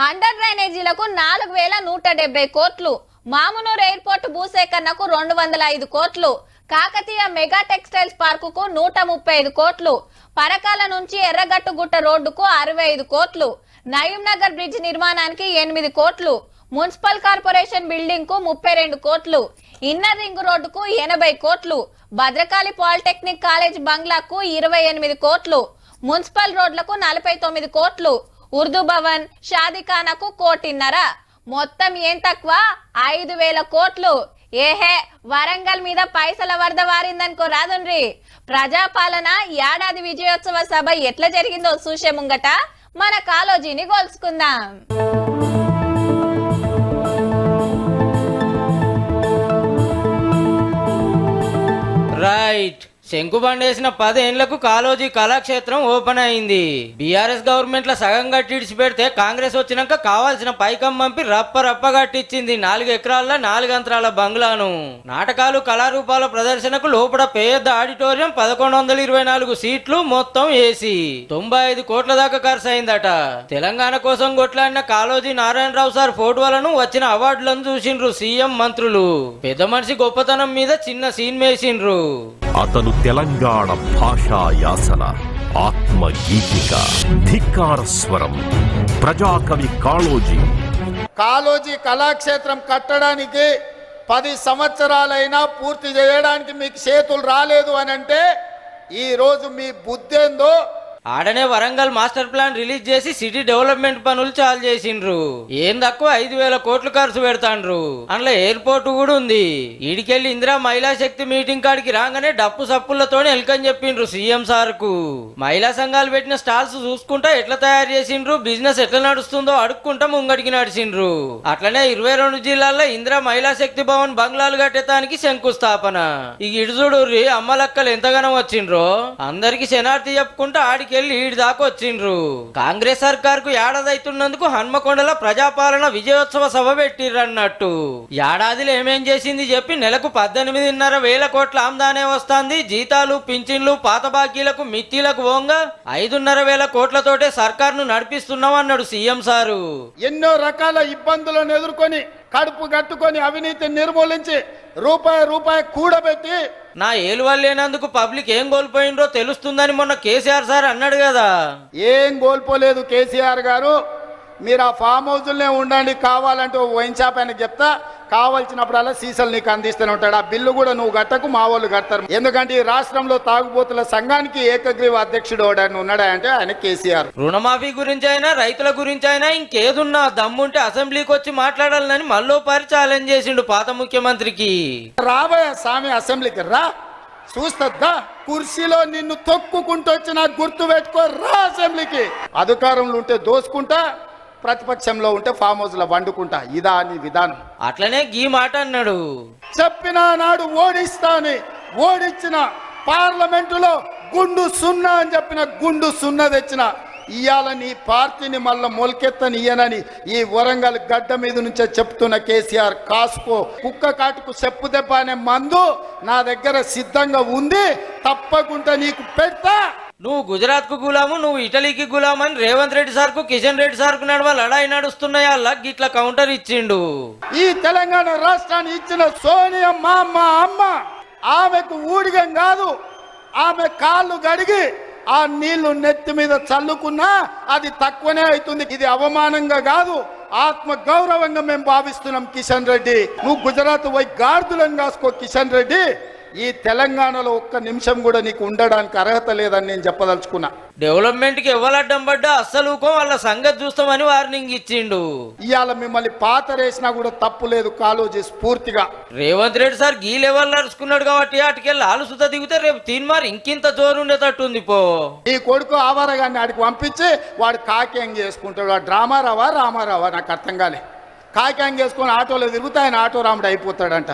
Under డ్రైనేజీలకు 4170 కోట్లు, Mamnoor airport భూసేకరణకు 205 కోట్లు, Kakatiya mega textiles పార్కుకు 135 కోట్లు, పరకాల నుంచి ఎర్రగట్టు గుట్ట రోడ్డుకు 65 కోట్లు, నయీం నగర్ బ్రిడ్జ్ నిర్మాణానికి 8 కోట్లు, మున్సిపల్ కార్పొరేషన్ బిల్డింగ్ కు 32 కోట్లు, ఇన్నర్ రింగ్ రోడ్డుకు 80 కోట్లు, భద్రకాళి పాలిటెక్నిక్ కాలేజ్ బంగ్లాకు 28 కోట్లు, మున్సిపల్ రోడ్లకు 49 కోట్లు, ఉర్దూ భవన్ షాదీఖానాకు 1.5 మొత్తం ఏం తక్కువ 5,000 కోట్లు. ఏహే వరంగల్ మీద పైసల వరద వారిందనుకో రాదుండ్రి. ప్రజాపాలన ఏడాది విజయోత్సవ సభ ఎట్లా జరిగిందో చూసే ముంగట మన కాలోజీని గోల్చుకుందాం. రైట్, శంకుబండేసిన 10 ఏళ్లకు కాలోజీ కళాక్షేత్రం ఓపెన్ అయింది. బీఆర్ఎస్ గవర్నమెంట్ లో సగం కట్టిడిచి పెడితే కాంగ్రెస్ వచ్చినాక కావాల్సిన పైకం పంపి రప్ప కట్టించింది 4 ఎకరాల 4 అంతరాల బంగ్లాను. నాటకాలు కళారూపాల ప్రదర్శనకు లోపల పెద్ద ఆడిటోరియం, 1124 సీట్లు, మొత్తం ఏసీ. 95 కోట్ల దాకా ఖర్చు అయిందట. తెలంగాణ కోసం కొట్లాడిన కాలోజీ నారాయణరావు సార్ ఫోటోలను, వచ్చిన అవార్డులను చూసిండ్రు సీఎం, మంత్రులు. పెద్ద మనిషి గొప్పతనం మీద చిన్న సీన్ వేసిండ్రు. అతను తెలంగాణ భాషా యాసన, ఆత్మగీతిక, ధిక్కార స్వరం, ప్రజాకవి కాళోజీ. కాళోజీ కళాక్షేత్రం కట్టడానికి 10 సంవత్సరాలైనా పూర్తి చేయడానికి మీకు చేతులు రాలేదు అని అంటే ఈ రోజు మీ బుద్ధేందో. ఆడనే వరంగల్ మాస్టర్ ప్లాన్ రిలీజ్ చేసి సిటీ డెవలప్మెంట్ పనులు చాలు చేసిండ్రు. ఏం తక్కువ 5,000 కోట్లు ఖర్చు పెడతాండ్రు. అందులో ఎయిర్పోర్ట్ కూడా ఉంది. ఈడికెళ్ళి ఇందిరా మహిళా శక్తి మీటింగ్ కాడికి రాగానే డప్పు సప్పులతోనే వెల్కమ్ చెప్పిండ్రు సీఎం సార్ కు. మహిళా సంఘాలు పెట్టిన స్టాల్స్ చూసుకుంటా ఎట్లా తయారు చేసిండ్రు, బిజినెస్ ఎట్లా నడుస్తుందో అడుక్కుంటా ముంగడికి నడిచిండ్రు. అట్లనే 22 జిల్లాల్లో ఇందిరా మహిళా శక్తి భవన్ బంగ్లాలు కట్టేదానికి శంకుస్థాపన. ఈ ఇడుజుడు అమ్మలక్కలు ఎంతగానో వచ్చిండ్రో అందరికి శనార్థి చెప్పుకుంటా ఆడికి వెళ్ళి ఈడి దాకా వచ్చిండ్రు. కాంగ్రెస్ సర్కార్ కు ఏడాది అవుతున్నందుకు హన్మకొండలో ప్రజాపాలన విజయోత్సవ సభ పెట్టిర్రన్నట్టు. ఏడాదిలో ఏమేం చేసింది చెప్పి నెలకు 18,500 కోట్ల ఆమ్దానే వస్తాంది. జీతాలు, పింఛన్లు, పాత బాకీలకు, మిత్తిలకు పోంగా 5,500 కోట్లతోటే సర్కార్ను నడిపిస్తున్నాం అన్నాడు సీఎం సారు. ఎన్నో రకాల ఇబ్బందులను ఎదుర్కొని కడుపు కట్టుకొని అవినీతి నిర్మూలించి రూపాయి కూడబెట్టి నా ఏలువల్లేనందుకు పబ్లిక్ ఏం కోల్పోయిండ్రో తెలుస్తుందని మొన్న కేసీఆర్ సార్ అన్నాడు కదా. ఏం కోల్పోలేదు కేసీఆర్ గారు. మీరు ఆ ఫామ్ హౌస్లనే ఉండండి, కావాలంటే వైన్ షాప్ ఆయనకు చెప్తా, కావాల్సినప్పుడల్లా సీసాలు నీకు అందిస్తూనే ఉంటాడు. ఆ బిల్లు కూడా నువ్వు కట్టకు, మా వాళ్ళు కడతారు. ఎందుకంటే ఈ రాష్ట్రంలో తాగుబోతుల సంఘానికి ఏకగ్రీవ అధ్యక్షుడు ఉన్నాడా అంటే ఆయన కేసీఆర్. రుణమాఫీ గురించి అయినా, రైతుల గురించి అయినా, ఇంకేదున్నా దమ్ముంటే అసెంబ్లీకి వచ్చి మాట్లాడాలని మళ్ళోపారి ఛాలెంజ్ చేసిండు పాత ముఖ్యమంత్రికి. రాబోయే స్వామి అసెంబ్లీకి రా, చూస్తా కుర్చీలో నిన్ను తొక్కుకుంటూ వచ్చి నాకు గుర్తు పెట్టుకో, రా అసెంబ్లీకి. అధికారంలో ఉంటే దోసుకుంటా, ప్రతిపక్షంలో ఉంటే ఫామ్ హౌస్ లో వండుకుంటా. ఇదా నీ విధానం? అట్లనే గీ మాట అన్నాడు. చెప్పిన నాడు ఓడిస్తాని, ఓడించిన పార్లమెంటులో గుండు సున్నా అని చెప్పిన గుండు సున్నా తెచ్చిన. ఇవాళ నీ పార్టీని మళ్ళా మొలకెత్తనియనని ఈ వరంగల్ గడ్డ మీద నుంచే చెప్తున్న కేసీఆర్, కాసుకో. కుక్క కాటుకు చెప్పు దెబ్బ అనే మందు నా దగ్గర సిద్ధంగా ఉంది, తప్పకుండా నీకు పెడతా. నువ్వు గుజరాత్ కు గులాము, నువ్వు ఇటలీకి గులాము అని రేవంత్ రెడ్డి సార్ కు, కిషన్ రెడ్డి సార్ కు నడవ లడాయి నడుస్తున్నాయి. అలా గిట్లా కౌంటర్ ఇచ్చిండు. ఈ తెలంగాణ రాష్ట్రాన్ని ఇచ్చిన సోనియమ్మ అమ్మ, ఆమెకు ఊడిగం కాదు, ఆమె కాళ్ళు గడిగి ఆ నీళ్లు నెత్తి మీద చల్లుకున్నా అది తక్కువనే అవుతుంది. ఇది అవమానంగా కాదు, ఆత్మ గౌరవంగా మేము భావిస్తున్నాం. కిషన్ రెడ్డి, నువ్వు గుజరాత్ పోయి గార్దులను కాసుకో. కిషన్ రెడ్డి, ఈ తెలంగాణలో ఒక్క నిమిషం కూడా నీకు ఉండడానికి అర్హత లేదని నేను చెప్పదలుచుకున్నా. డెవలప్మెంట్ కి ఎవరడ్డం పడ్డా అస్సలు వాళ్ళ సంగతి చూస్తామని వార్నింగ్ ఇచ్చిండు. ఇవాళ మిమ్మల్ని పాతరేసినా కూడా తప్పు లేదు కాళోజీ స్ఫూర్తిగా. రేవంత్ రెడ్డి సార్ గీ లెవెల్ నడుచుకున్నాడు కాబట్టి అటుకెళ్ళి ఆలుసుత దిగితే రేపు తీన్మార్ ఇంకింత జోరు ఉండేటట్టుంది. పో ఈ కొడుకు ఆవారగాన్ని ఆడికి పంపించి వాడు కాకేంగ్ చేసుకుంటాడు. వాడు రామారావా నాకు అర్థం కాలే. కాకేంగ్ చేసుకుని ఆటోలో తిరుగుతా ఆయన ఆటో రాముడు అయిపోతాడంట.